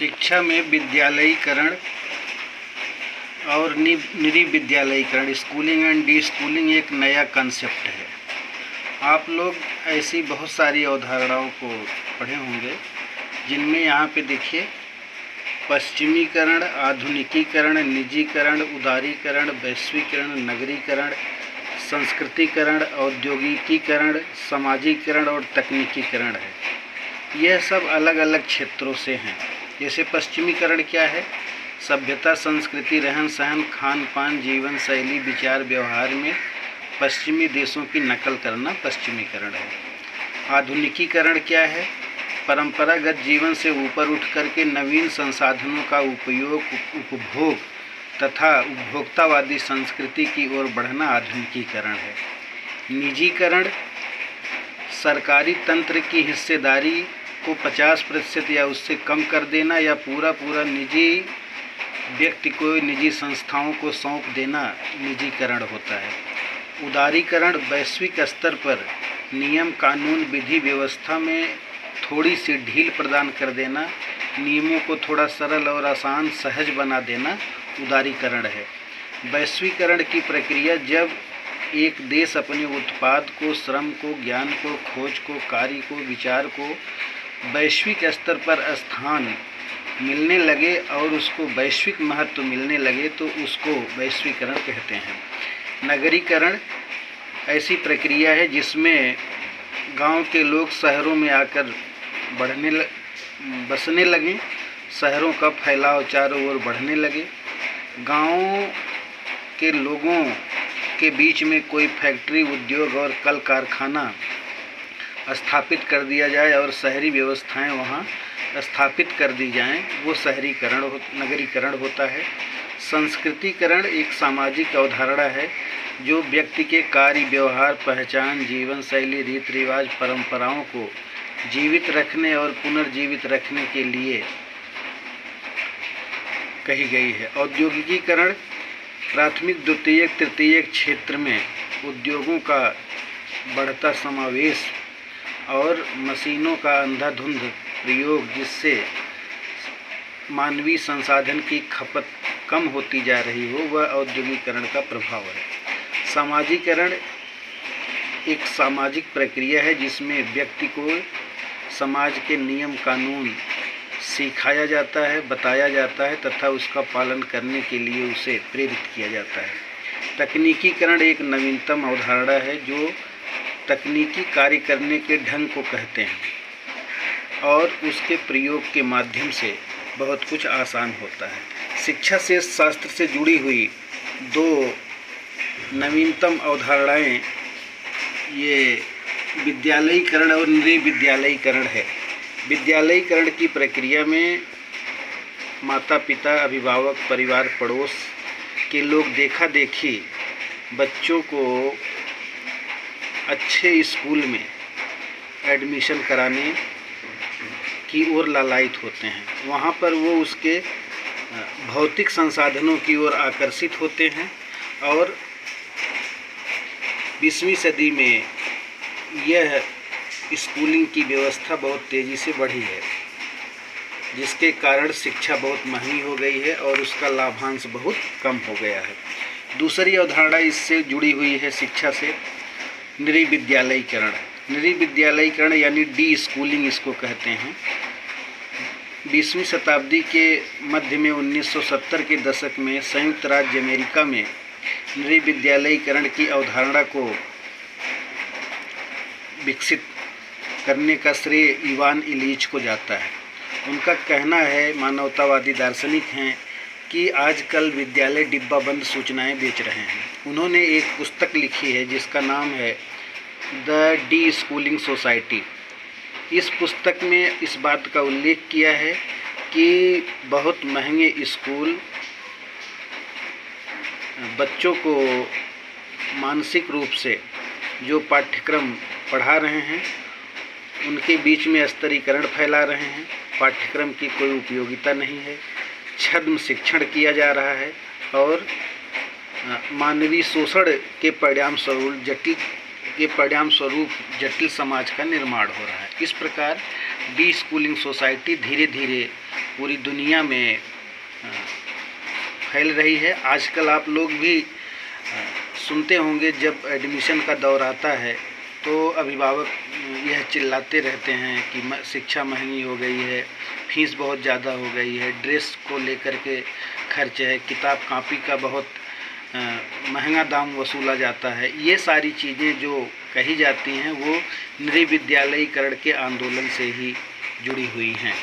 शिक्षा में विद्यालयीकरण और निविद्यालयीकरण, स्कूलिंग एंड डी स्कूलिंग एक नया कंसेप्ट है। आप लोग ऐसी बहुत सारी अवधारणाओं को पढ़े होंगे, जिनमें यहाँ पे देखिए पश्चिमीकरण, आधुनिकीकरण, निजीकरण, उदारीकरण, वैश्वीकरण, नगरीकरण, संस्कृतिकरण, औद्योगिकीकरण, सामाजिकरण और तकनीकीकरण है। यह सब अलग अलग क्षेत्रों से हैं। जैसे पश्चिमीकरण क्या है? सभ्यता, संस्कृति, रहन सहन, खान पान, जीवन शैली, विचार व्यवहार में पश्चिमी देशों की नकल करना पश्चिमीकरण है। आधुनिकीकरण क्या है? परंपरागत जीवन से ऊपर उठ करके नवीन संसाधनों का उपयोग, उपभोग तथा उपभोक्तावादी संस्कृति की ओर बढ़ना आधुनिकीकरण है। निजीकरण सरकारी तंत्र की हिस्सेदारी को 50% या उससे कम कर देना या पूरा निजी व्यक्ति को, निजी संस्थाओं को सौंप देना निजीकरण होता है। उदारीकरण वैश्विक स्तर पर नियम, कानून, विधि व्यवस्था में थोड़ी सी ढील प्रदान कर देना, नियमों को थोड़ा सरल और आसान, सहज बना देना उदारीकरण है। वैश्वीकरण की प्रक्रिया जब एक देश अपने उत्पाद को, श्रम को, ज्ञान को, खोज को, कार्य को, विचार को वैश्विक स्तर पर स्थान मिलने लगे और उसको वैश्विक महत्व मिलने लगे तो उसको वैश्वीकरण कहते हैं। नगरीकरण ऐसी प्रक्रिया है जिसमें गांव के लोग शहरों में आकर बसने लगे, शहरों का फैलाव चारों ओर बढ़ने लगे। गांव के लोगों के बीच में कोई फैक्ट्री, उद्योग और कल कारखाना स्थापित कर दिया जाए और शहरी व्यवस्थाएं वहां स्थापित कर दी जाएं, वो नगरीकरण होता है। संस्कृतिकरण एक सामाजिक अवधारणा है जो व्यक्ति के कार्य, व्यवहार, पहचान, जीवन शैली, रीति रिवाज, परंपराओं को जीवित रखने और पुनर्जीवित रखने के लिए कही गई है। औद्योगिकीकरण प्राथमिक, द्वितीयक, तृतीयक क्षेत्र में उद्योगों का बढ़ता समावेश और मशीनों का अंधाधुंध प्रयोग, जिससे मानवीय संसाधन की खपत कम होती जा रही हो, वह औद्योगिकीकरण का प्रभाव है। सामाजिकरण एक सामाजिक प्रक्रिया है जिसमें व्यक्ति को समाज के नियम कानून सिखाया जाता है, बताया जाता है तथा उसका पालन करने के लिए उसे प्रेरित किया जाता है। तकनीकीकरण एक नवीनतम अवधारणा है जो तकनीकी कार्य करने के ढंग को कहते हैं और उसके प्रयोग के माध्यम से बहुत कुछ आसान होता है। शिक्षा से, शास्त्र से जुड़ी हुई दो नवीनतम अवधारणाएं ये विद्यालयीकरण और निविद्यालयीकरण है। विद्यालयीकरण की प्रक्रिया में माता पिता, अभिभावक, परिवार, पड़ोस के लोग देखा देखी बच्चों को अच्छे स्कूल में एडमिशन कराने की ओर लालायित होते हैं। वहाँ पर वो उसके भौतिक संसाधनों की ओर आकर्षित होते हैं और 20वीं सदी में यह स्कूलिंग की व्यवस्था बहुत तेज़ी से बढ़ी है, जिसके कारण शिक्षा बहुत महंगी हो गई है और उसका लाभांश बहुत कम हो गया है। दूसरी अवधारणा इससे जुड़ी हुई है शिक्षा से, निविद्यालयीकरण। निविद्यालयीकरण यानी डी स्कूलिंग इसको कहते हैं। 20वीं शताब्दी के मध्य में 1970 के दशक में संयुक्त राज्य अमेरिका में निविद्यालयीकरण की अवधारणा को विकसित करने का श्रेय इवान इलीच को जाता है। उनका कहना है, मानवतावादी दार्शनिक हैं, कि आजकल विद्यालय डिब्बा बंद सूचनाएं बेच रहे हैं। उन्होंने एक पुस्तक लिखी है जिसका नाम है द डी स्कूलिंग सोसाइटी। इस पुस्तक में इस बात का उल्लेख किया है कि बहुत महंगे स्कूल बच्चों को मानसिक रूप से जो पाठ्यक्रम पढ़ा रहे हैं उनके बीच में स्तरीकरण फैला रहे हैं। पाठ्यक्रम की कोई उपयोगिता नहीं है, छद्म शिक्षण किया जा रहा है और मानवीय शोषण के परिणाम स्वरूप जटिल समाज का निर्माण हो रहा है। इस प्रकार डी स्कूलिंग सोसाइटी धीरे धीरे पूरी दुनिया में फैल रही है। आजकल आप लोग भी सुनते होंगे, जब एडमिशन का दौर आता है तो अभिभावक यह चिल्लाते रहते हैं कि शिक्षा महंगी हो गई है, फीस बहुत ज़्यादा हो गई है, ड्रेस को लेकर के खर्च है, किताब कापी का बहुत महंगा दाम वसूला जाता है। ये सारी चीज़ें जो कही जाती हैं वो निजी विद्यालयीकरण के आंदोलन से ही जुड़ी हुई हैं।